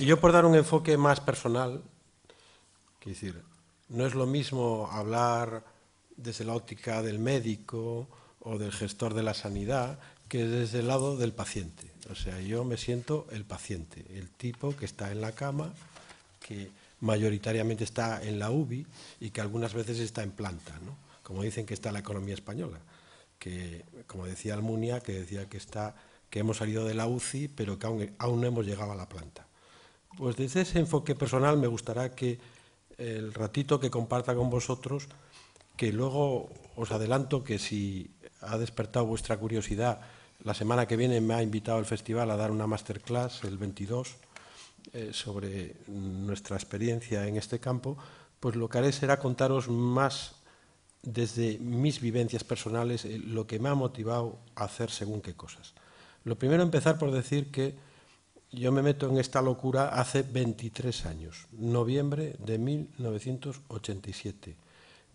Yo por dar un enfoque más personal, quiero decir, no es lo mismo hablar desde la óptica del médico o del gestor de la sanidad que desde el lado del paciente. O sea, yo me siento el paciente, el tipo que está en la cama, que mayoritariamente está en la UBI y que algunas veces está en planta, ¿no? Como dicen que está la economía española, que, como decía Almunia, que decía que hemos salido de la UCI, pero que aún no hemos llegado a la planta. Pues desde ese enfoque personal me gustaría que el ratito que comparta con vosotros, que luego os adelanto que si ha despertado vuestra curiosidad, la semana que viene me ha invitado el festival a dar una masterclass, el 22, sobre nuestra experiencia en este campo, pues lo que haré será contaros más desde mis vivencias personales lo que me ha motivado a hacer según qué cosas. Lo primero, empezar por decir que yo me meto en esta locura hace 23 años, noviembre de 1987.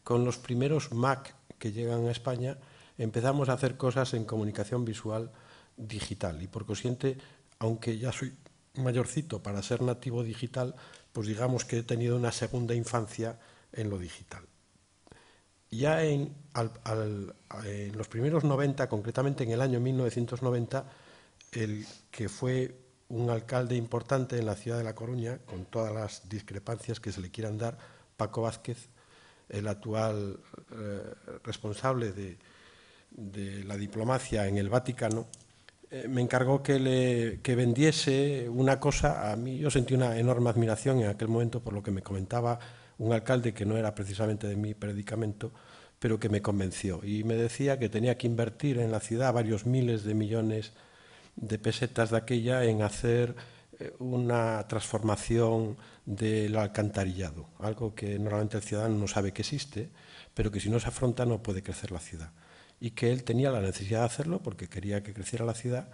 Con los primeros Mac que llegan a España, empezamos a hacer cosas en comunicación visual digital. Y por consiguiente, aunque ya soy mayorcito para ser nativo digital, pues digamos que he tenido una segunda infancia en lo digital. Ya en los primeros 90, concretamente en el año 1990, el que fue un alcalde importante en la ciudad de La Coruña, con todas las discrepancias que se le quieran dar, Paco Vázquez, el actual responsable de la diplomacia en el Vaticano, me encargó que vendiese una cosa. A mí yo sentí una enorme admiración en aquel momento por lo que me comentaba un alcalde que no era precisamente de mi predicamento, pero que me convenció y me decía que tenía que invertir en la ciudad varios miles de millones de pesetas de aquella en hacer una transformación del alcantarillado, algo que normalmente el ciudadano no sabe que existe, pero que si no se afronta no puede crecer la ciudad. Y que él tenía la necesidad de hacerlo porque quería que creciera la ciudad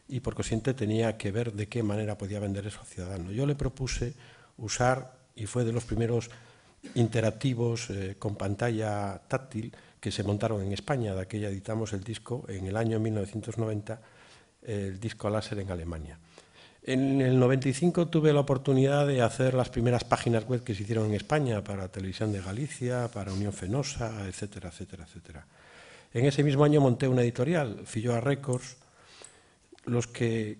y por consiguiente tenía que ver de qué manera podía vender eso al ciudadano. Yo le propuse usar, y fue de los primeros interactivos con pantalla táctil que se montaron en España. De aquella editamos el disco en el año 1990, el disco láser en Alemania. En el 95 tuve la oportunidad de hacer las primeras páginas web que se hicieron en España para Televisión de Galicia, para Unión Fenosa, etcétera, etcétera, etcétera. En ese mismo año monté una editorial, Filloa Records. Los que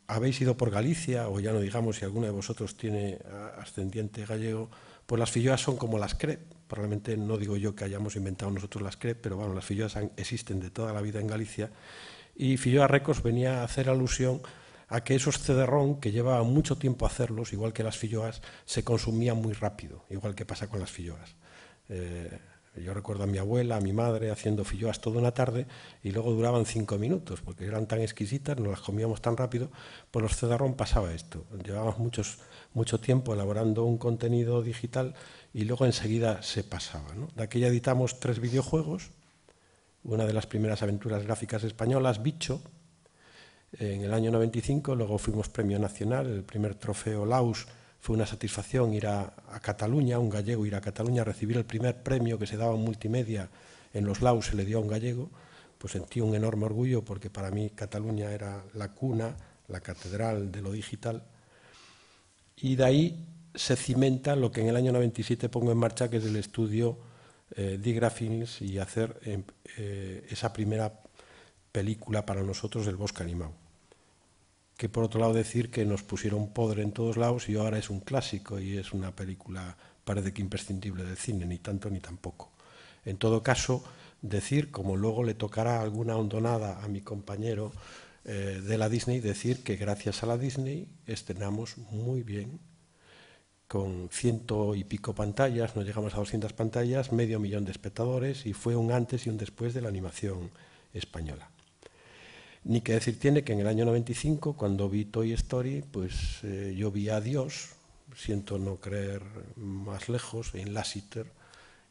habéis ido por Galicia, o ya no digamos si alguno de vosotros tiene ascendiente gallego, pues las filloas son como las crep. Probablemente no digo yo que hayamos inventado nosotros las crep, pero bueno, las filloas existen de toda la vida en Galicia. Y Filloa Records venía a hacer alusión a que esos CD-ROM, que llevaban mucho tiempo hacerlos, igual que las filloas, se consumían muy rápido, igual que pasa con las filloas. Yo recuerdo a mi abuela, a mi madre haciendo filloas toda una tarde y luego duraban 5 minutos porque eran tan exquisitas, nos las comíamos tan rápido. Por los CD-ROM pasaba esto. Llevábamos mucho tiempo elaborando un contenido digital y luego enseguida se pasaba, ¿no? De aquella editamos 3 videojuegos, una de las primeras aventuras gráficas españolas, Bicho, en el año 95, luego fuimos premio nacional, el primer trofeo Laus. Fue una satisfacción ir a Cataluña, un gallego ir a Cataluña a recibir el primer premio que se daba en multimedia en los Laus, se le dio a un gallego. Pues sentí un enorme orgullo porque para mí Cataluña era la cuna, la catedral de lo digital. Y de ahí se cimenta lo que en el año 97 pongo en marcha, que es el estudio Digra Films, y hacer esa primera película para nosotros, El Bosque Animado. Que por otro lado decir que nos pusieron podre en todos lados y ahora es un clásico y es una película, parece que imprescindible del cine, ni tanto ni tampoco. En todo caso, decir, como luego le tocará alguna hondonada a mi compañero de la Disney, decir que gracias a la Disney estrenamos muy bien, con 100 y pico pantallas, no llegamos a 200 pantallas, 500.000 de espectadores, y fue un antes y un después de la animación española. Ni que decir tiene que en el año 95, cuando vi Toy Story, pues yo vi a Dios, siento no creer más lejos, en Lasseter,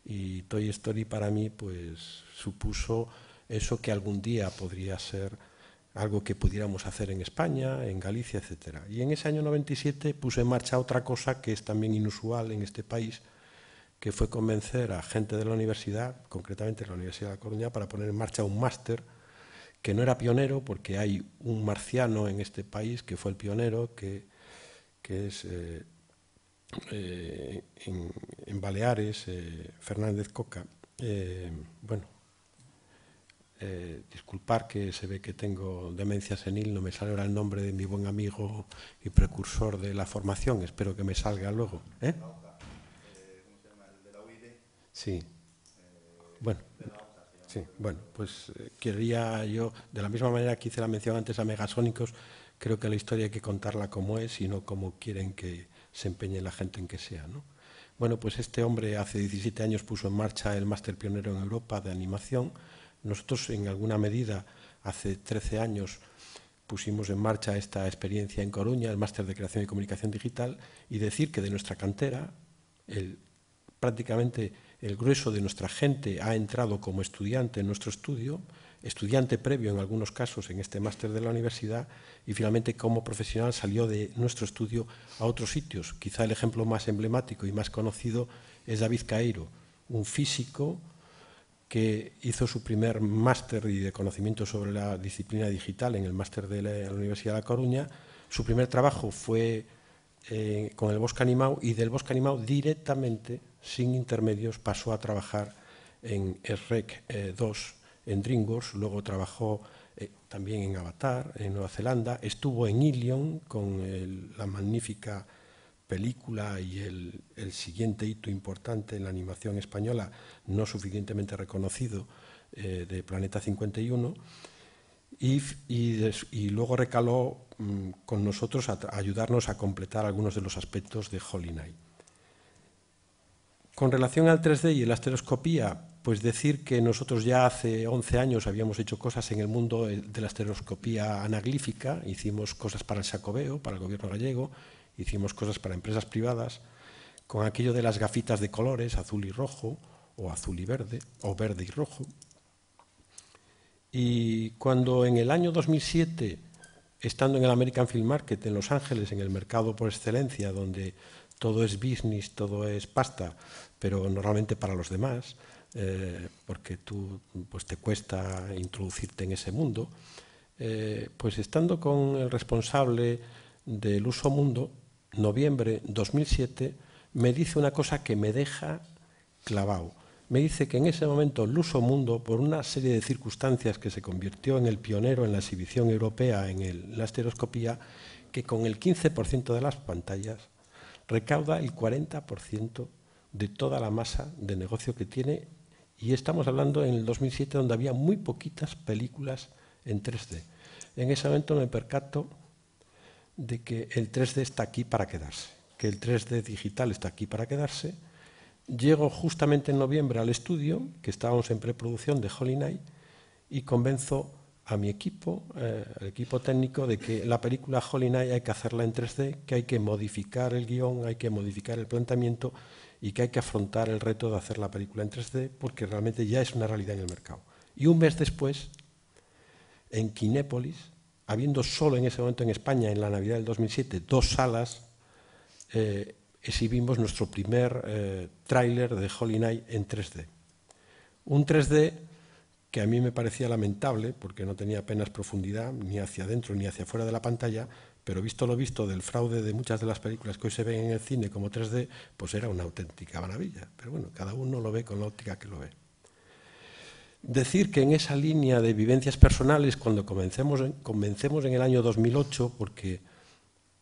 y Toy Story para mí pues supuso eso que algún día podría ser algo que pudiéramos hacer en España, en Galicia, etcétera. Y en ese año 97 puse en marcha otra cosa que es también inusual en este país, que fue convencer a gente de la universidad, concretamente de la Universidad de La Coruña, para poner en marcha un máster que no era pionero, porque hay un marciano en este país que fue el pionero, que que es en Baleares, Fernández Coca. Bueno, disculpar que se ve que tengo demencia senil, no me sale ahora el nombre de mi buen amigo y precursor de la formación, espero que me salga luego. ¿Cómo se llama? ¿El de la UID? Sí. Bueno. De la OCA, Sí, bueno, pues quería yo, de la misma manera que hice la mención antes a Megasónicos, creo que la historia hay que contarla como es y no como quieren que se empeñe la gente en que sea, ¿no? Bueno, pues este hombre hace 17 años puso en marcha el máster pionero en Europa de animación. Nosotros, en alguna medida, hace 13 años pusimos en marcha esta experiencia en Coruña, el máster de creación y comunicación digital, y decir que de nuestra cantera, prácticamente el grueso de nuestra gente ha entrado como estudiante en nuestro estudio, estudiante previo en algunos casos en este máster de la universidad, y finalmente como profesional salió de nuestro estudio a otros sitios. Quizá el ejemplo más emblemático y más conocido es David Caeiro, un físico que hizo su primer máster y de conocimiento sobre la disciplina digital en el máster de la Universidad de La Coruña. Su primer trabajo fue con el Bosque Animado, y del Bosque Animado directamente, sin intermedios, pasó a trabajar en SREC 2, en DreamWorks, luego trabajó también en Avatar, en Nueva Zelanda, estuvo en Ilion con la magnífica película y el siguiente hito importante en la animación española, no suficientemente reconocido, de Planeta 51, y luego recaló con nosotros a ayudarnos a completar algunos de los aspectos de Holy Night. Con relación al 3D y la estereoscopía, pues decir que nosotros ya hace 11 años habíamos hecho cosas en el mundo de la estereoscopía anaglífica, hicimos cosas para el Xacobeo, para el gobierno gallego, hicimos cosas para empresas privadas, con aquello de las gafitas de colores, azul y rojo, o azul y verde, o verde y rojo. Y cuando en el año 2007, estando en el American Film Market en Los Ángeles, en el mercado por excelencia, donde todo es business, todo es pasta, pero normalmente para los demás, porque tú pues te cuesta introducirte en ese mundo, pues estando con el responsable del Uso Mundo, noviembre 2007, me dice una cosa que me deja clavado. Me dice que en ese momento el Uso Mundo, por una serie de circunstancias que se convirtió en el pionero en la exhibición europea en la estereoscopía, que con el 15% de las pantallas recauda el 40% de toda la masa de negocio que tiene, y estamos hablando en el 2007, donde había muy poquitas películas en 3D. En ese momento me percato de que el 3D está aquí para quedarse, que el 3D digital está aquí para quedarse. Llego justamente en noviembre al estudio, que estábamos en preproducción de Holy Night, y convenzo a mi equipo, al equipo técnico, de que la película Holy Night hay que hacerla en 3D, que hay que modificar el guión, hay que modificar el planteamiento y que hay que afrontar el reto de hacer la película en 3D, porque realmente ya es una realidad en el mercado. Y un mes después, en Kinépolis, habiendo solo en ese momento en España, en la Navidad del 2007, 2 salas, exhibimos nuestro primer tráiler de Holy Night en 3D. Un 3D que a mí me parecía lamentable, porque no tenía apenas profundidad, ni hacia adentro ni hacia fuera de la pantalla, pero visto lo visto del fraude de muchas de las películas que hoy se ven en el cine como 3D, pues era una auténtica maravilla. Pero bueno, cada uno lo ve con la óptica que lo ve. Decir que en esa línea de vivencias personales, cuando comencemos en el año 2008, porque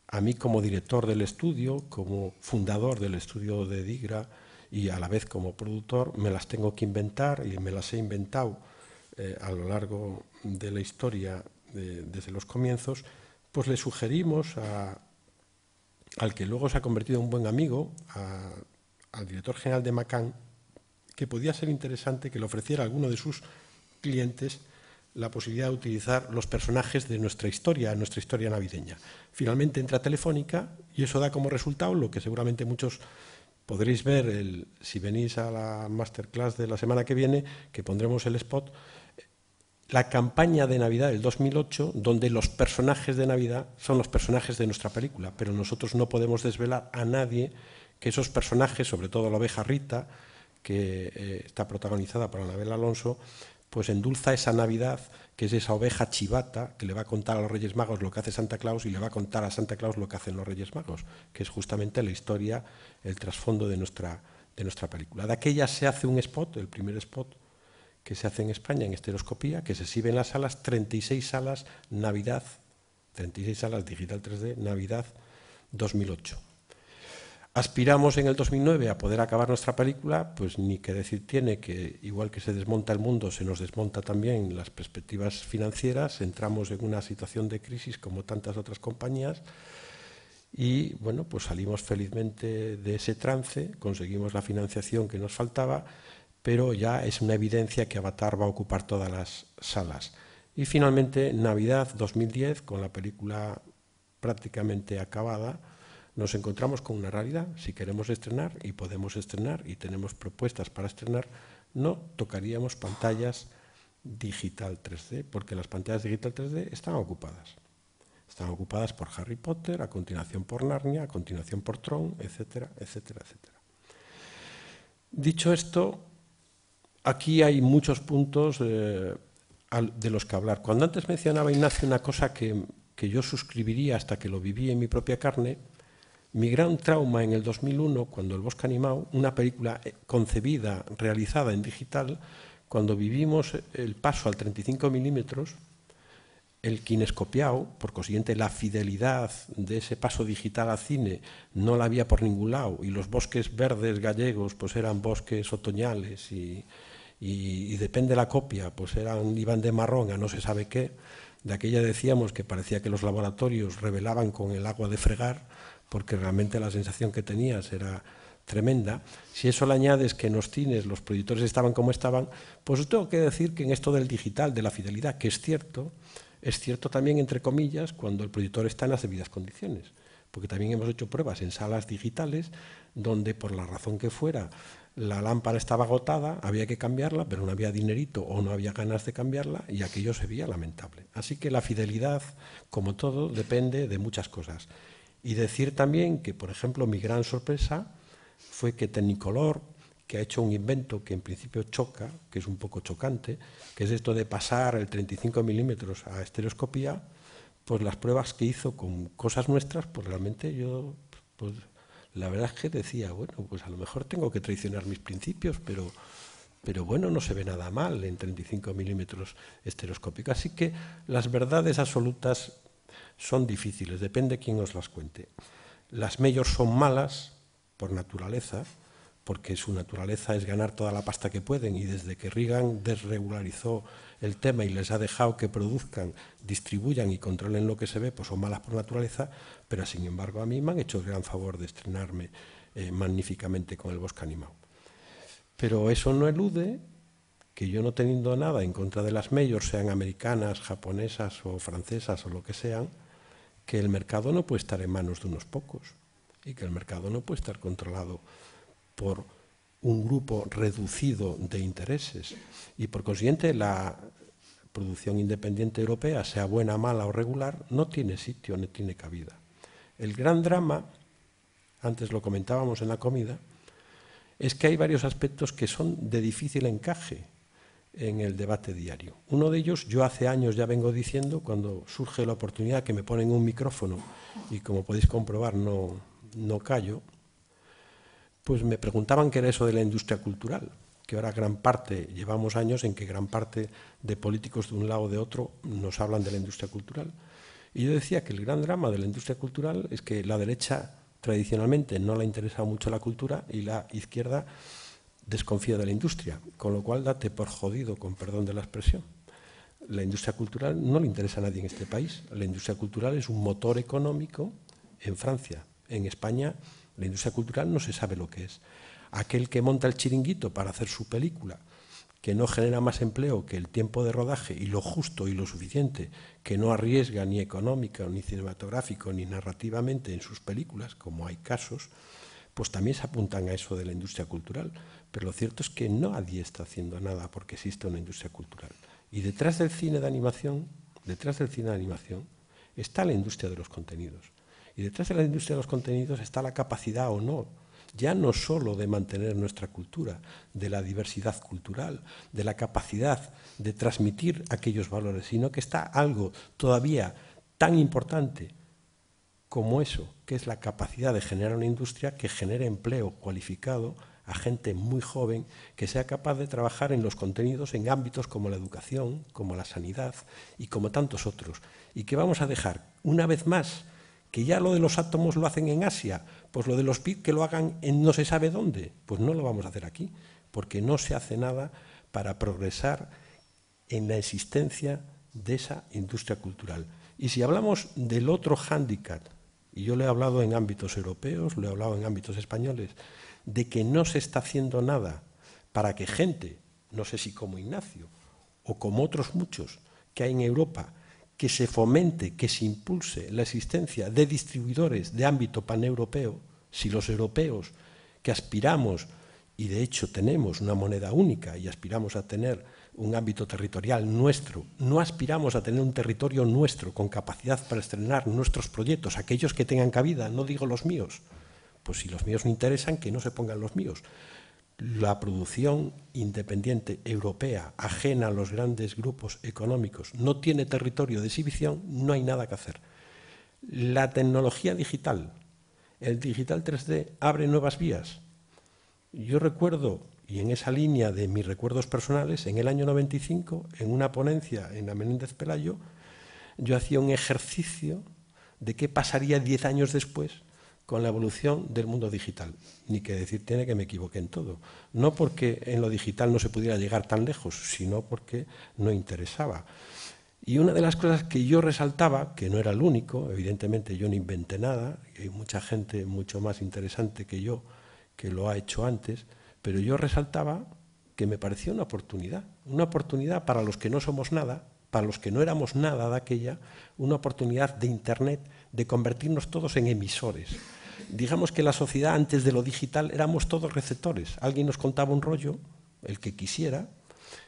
a mí como director del estudio, como fundador del estudio de Digra y a la vez como productor, me las tengo que inventar, y me las he inventado a lo largo de la historia desde los comienzos, pues le sugerimos al que luego se ha convertido en un buen amigo, al director general de Macán, que podía ser interesante que le ofreciera a alguno de sus clientes la posibilidad de utilizar los personajes de nuestra historia navideña. Finalmente entra Telefónica y eso da como resultado lo que seguramente muchos podréis ver si venís a la masterclass de la semana que viene, que pondremos el spot, la campaña de Navidad del 2008, donde los personajes de Navidad son los personajes de nuestra película, pero nosotros no podemos desvelar a nadie que esos personajes, sobre todo la oveja Rita, que está protagonizada por Anabel Alonso, pues endulza esa Navidad, que es esa oveja chivata que le va a contar a los Reyes Magos lo que hace Santa Claus y le va a contar a Santa Claus lo que hacen los Reyes Magos, que es justamente la historia, el trasfondo de nuestra película. De aquella se hace un spot, el primer spot que se hace en España en estereoscopía, que se exhibe en las salas, 36 salas Navidad, 36 salas digital 3D, Navidad 2008. Aspiramos en el 2009 a poder acabar nuestra película, pues ni que decir tiene que, igual que se desmonta el mundo, se nos desmonta también las perspectivas financieras, entramos en una situación de crisis como tantas otras compañías y, bueno, pues salimos felizmente de ese trance, conseguimos la financiación que nos faltaba, pero ya es una evidencia que Avatar va a ocupar todas las salas. Y finalmente, Navidad 2010, con la película prácticamente acabada, nos encontramos con una realidad. Si queremos estrenar, y podemos estrenar, y tenemos propuestas para estrenar, no tocaríamos pantallas digital 3D, porque las pantallas digital 3D están ocupadas. Están ocupadas por Harry Potter, a continuación por Narnia, a continuación por Tron, etcétera, etcétera, etcétera. Dicho esto, aquí hay muchos puntos de los que hablar. Cuando antes mencionaba Ignacio una cosa que yo suscribiría hasta que lo viví en mi propia carne, mi gran trauma en el 2001, cuando El Bosque Animado, una película concebida, realizada en digital, cuando vivimos el paso al 35 milímetros, el kinescopiado, por consiguiente la fidelidad de ese paso digital al cine no la había por ningún lado, y los bosques verdes gallegos pues eran bosques otoñales y depende de la copia, pues iban de marrón a no se sabe qué. De aquella decíamos que parecía que los laboratorios revelaban con el agua de fregar, porque realmente la sensación que tenías era tremenda. Si eso le añades que en los cines los proyectores estaban como estaban, pues os tengo que decir que en esto del digital, de la fidelidad, que es cierto también, entre comillas, cuando el proyector está en las debidas condiciones. Porque también hemos hecho pruebas en salas digitales donde, por la razón que fuera, la lámpara estaba agotada, había que cambiarla, pero no había dinerito o no había ganas de cambiarla y aquello se veía lamentable. Así que la fidelidad, como todo, depende de muchas cosas. Y decir también que, por ejemplo, mi gran sorpresa fue que Technicolor, que ha hecho un invento que en principio choca, que es un poco chocante, que es esto de pasar el 35 milímetros a estereoscopía, pues las pruebas que hizo con cosas nuestras, pues realmente yo, pues la verdad es que decía, bueno, pues a lo mejor tengo que traicionar mis principios, pero bueno, no se ve nada mal en 35 milímetros estereoscópico. Así que las verdades absolutas son difíciles, depende quién os las cuente. Las majors son malas por naturaleza, porque su naturaleza es ganar toda la pasta que pueden, y desde que Reagan desregularizó el tema y les ha dejado que produzcan, distribuyan y controlen lo que se ve, pues son malas por naturaleza, pero sin embargo a mí me han hecho el gran favor de estrenarme magníficamente con El Bosque Animado. Pero eso no elude que yo, no teniendo nada en contra de las majors, sean americanas, japonesas o francesas o lo que sean, que el mercado no puede estar en manos de unos pocos y que el mercado no puede estar controlado por un grupo reducido de intereses, y por consiguiente la producción independiente europea, sea buena, mala o regular, no tiene sitio, no tiene cabida. El gran drama, antes lo comentábamos en la comida, es que hay varios aspectos que son de difícil encaje en el debate diario. Uno de ellos, yo hace años ya vengo diciendo, cuando surge la oportunidad que me ponen un micrófono, y como podéis comprobar no callo, pues me preguntaban qué era eso de la industria cultural, que ahora llevamos años en que gran parte de políticos de un lado o de otro nos hablan de la industria cultural. Y yo decía que el gran drama de la industria cultural es que la derecha tradicionalmente no le interesa mucho la cultura y la izquierda desconfía de la industria, con lo cual date por jodido, con perdón de la expresión. La industria cultural no le interesa a nadie en este país. La industria cultural es un motor económico en Francia. En España la industria cultural no se sabe lo que es. Aquel que monta el chiringuito para hacer su película, que no genera más empleo que el tiempo de rodaje y lo justo y lo suficiente, que no arriesga ni económica, ni cinematográfico, ni narrativamente en sus películas, como hay casos, pues también se apuntan a eso de la industria cultural. Pero lo cierto es que nadie está haciendo nada porque existe una industria cultural. Y detrás del cine de animación, está la industria de los contenidos. Y detrás de la industria de los contenidos está la capacidad o no ya no solo de mantener nuestra cultura, de la diversidad cultural, de la capacidad de transmitir aquellos valores, sino que está algo todavía tan importante como eso, que es la capacidad de generar una industria que genere empleo cualificado a gente muy joven que sea capaz de trabajar en los contenidos en ámbitos como la educación, como la sanidad y como tantos otros. Y que vamos a dejar, una vez más, que ya lo de los átomos lo hacen en Asia, pues lo de los PIB que lo hagan en no se sabe dónde, pues no lo vamos a hacer aquí, porque no se hace nada para progresar en la existencia de esa industria cultural. Y si hablamos del otro hándicap, y yo le he hablado en ámbitos europeos, lo he hablado en ámbitos españoles, de que no se está haciendo nada para que gente, no sé si como Ignacio o como otros muchos que hay en Europa, que se fomente, que se impulse la existencia de distribuidores de ámbito paneuropeo, si los europeos que aspiramos, y de hecho tenemos una moneda única y aspiramos a tener un ámbito territorial nuestro, no aspiramos a tener un territorio nuestro con capacidad para estrenar nuestros proyectos, aquellos que tengan cabida, no digo los míos, pues si los míos no interesan, que no se pongan los míos. La producción independiente europea, ajena a los grandes grupos económicos, no tiene territorio de exhibición, no hay nada que hacer. La tecnología digital, el digital 3D, abre nuevas vías. Yo recuerdo, y en esa línea de mis recuerdos personales, en el año 95, en una ponencia en la Menéndez Pelayo, yo hacía un ejercicio de qué pasaría 10 años después con la evolución del mundo digital. Ni que decir tiene que me equivoqué en todo. No porque en lo digital no se pudiera llegar tan lejos, sino porque no interesaba. Y una de las cosas que yo resaltaba, que no era el único, evidentemente yo no inventé nada, y hay mucha gente mucho más interesante que yo que lo ha hecho antes, pero yo resaltaba que me parecía una oportunidad para los que no somos nada, para los que no éramos nada de aquella, una oportunidad de Internet, de convertirnos todos en emisores. Digamos que la sociedad antes de lo digital éramos todos receptores. Alguien nos contaba un rollo, el que quisiera,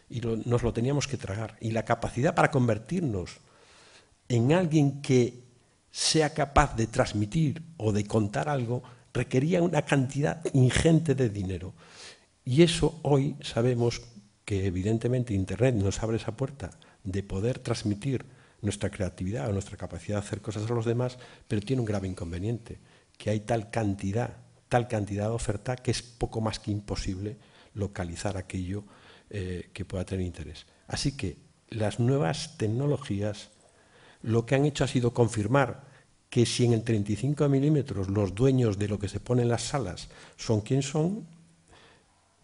y nos lo teníamos que tragar. Y la capacidad para convertirnos en alguien que sea capaz de transmitir o de contar algo requería una cantidad ingente de dinero. Y eso hoy sabemos que evidentemente Internet nos abre esa puerta de poder transmitir nuestra creatividad o nuestra capacidad de hacer cosas a los demás, pero tiene un grave inconveniente, que hay tal cantidad de oferta que es poco más que imposible localizar aquello que pueda tener interés. Así que las nuevas tecnologías lo que han hecho ha sido confirmar que si en el 35 milímetros los dueños de lo que se pone en las salas son quien son,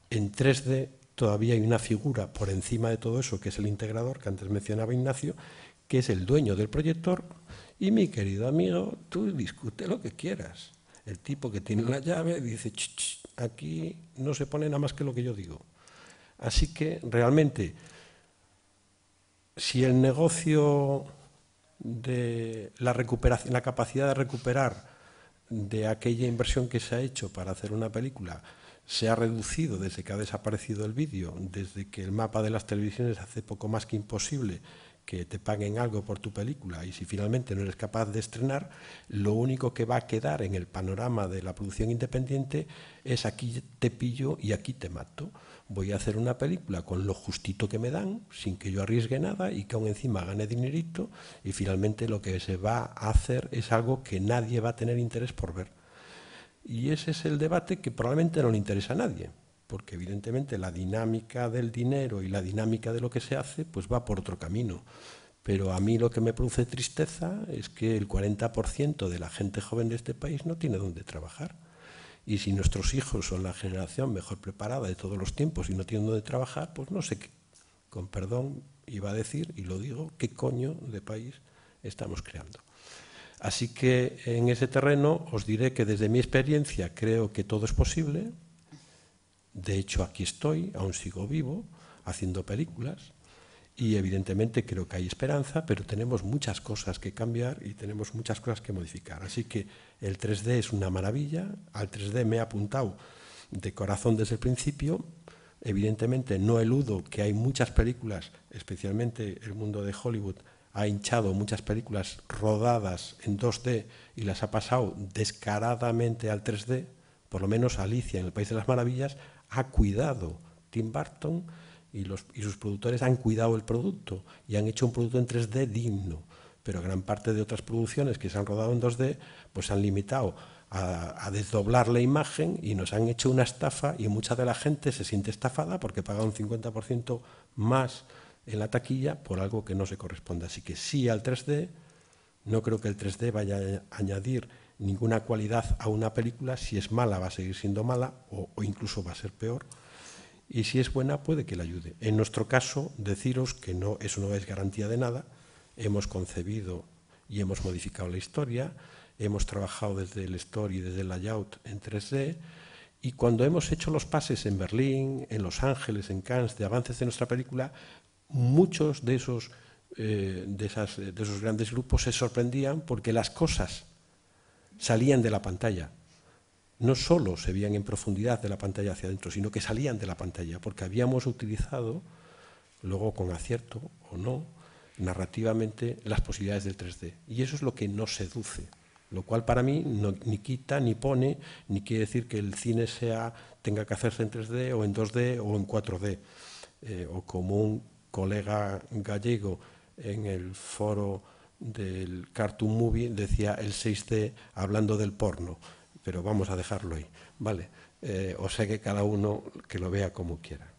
en 3D todavía hay una figura por encima de todo eso, que es el integrador, que antes mencionaba Ignacio, que es el dueño del proyector, y mi querido amigo, tú discute lo que quieras. El tipo que tiene la llave dice, ch, ch, aquí no se pone nada más que lo que yo digo. Así que realmente, si el negocio de la recuperación, la capacidad de recuperar de aquella inversión que se ha hecho para hacer una película se ha reducido desde que ha desaparecido el vídeo, desde que el mapa de las televisiones hace poco más que imposible que te paguen algo por tu película, y si finalmente no eres capaz de estrenar, lo único que va a quedar en el panorama de la producción independiente es aquí te pillo y aquí te mato. Voy a hacer una película con lo justito que me dan, sin que yo arriesgue nada y que aún encima gane dinerito, y finalmente lo que se va a hacer es algo que nadie va a tener interés por ver. Y ese es el debate que probablemente no le interesa a nadie, porque evidentemente la dinámica del dinero y la dinámica de lo que se hace pues va por otro camino. Pero a mí lo que me produce tristeza es que el 40% de la gente joven de este país no tiene dónde trabajar. Y si nuestros hijos son la generación mejor preparada de todos los tiempos y no tienen dónde trabajar, pues no sé qué, con perdón iba a decir, y lo digo, qué coño de país estamos creando. Así que en ese terreno os diré que desde mi experiencia creo que todo es posible. De hecho, aquí estoy, aún sigo vivo, haciendo películas, y evidentemente creo que hay esperanza, pero tenemos muchas cosas que cambiar y tenemos muchas cosas que modificar. Así que el 3D es una maravilla, al 3D me he apuntado de corazón desde el principio. Evidentemente no eludo que hay muchas películas, especialmente el mundo de Hollywood, ha hinchado muchas películas rodadas en 2D y las ha pasado descaradamente al 3D, por lo menos Alicia en el País de las Maravillas ha cuidado Tim Burton y sus productores han cuidado el producto y han hecho un producto en 3D digno, pero gran parte de otras producciones que se han rodado en 2D pues han limitado a desdoblar la imagen y nos han hecho una estafa y mucha de la gente se siente estafada porque paga un 50% más en la taquilla por algo que no se corresponde. Así que sí al 3D, no creo que el 3D vaya a añadir ninguna cualidad a una película. Si es mala va a seguir siendo mala o incluso va a ser peor, y si es buena puede que le ayude. En nuestro caso, deciros que no, eso no es garantía de nada. Hemos concebido y hemos modificado la historia, hemos trabajado desde el story y desde el layout en 3D, y cuando hemos hecho los pases en Berlín, en Los Ángeles, en Cannes, de avances de nuestra película, muchos de esos grandes grupos se sorprendían porque las cosas salían de la pantalla. No solo se veían en profundidad de la pantalla hacia adentro, sino que salían de la pantalla, porque habíamos utilizado, luego con acierto o no, narrativamente las posibilidades del 3D. Y eso es lo que nos seduce, lo cual para mí no, ni quita, ni pone, ni quiere decir que el cine tenga que hacerse en 3D o en 2D o en 4D. O como un colega gallego en el foro del Cartoon Movie decía el 6D hablando del porno, pero vamos a dejarlo ahí, ¿vale? O sea que cada uno que lo vea como quiera.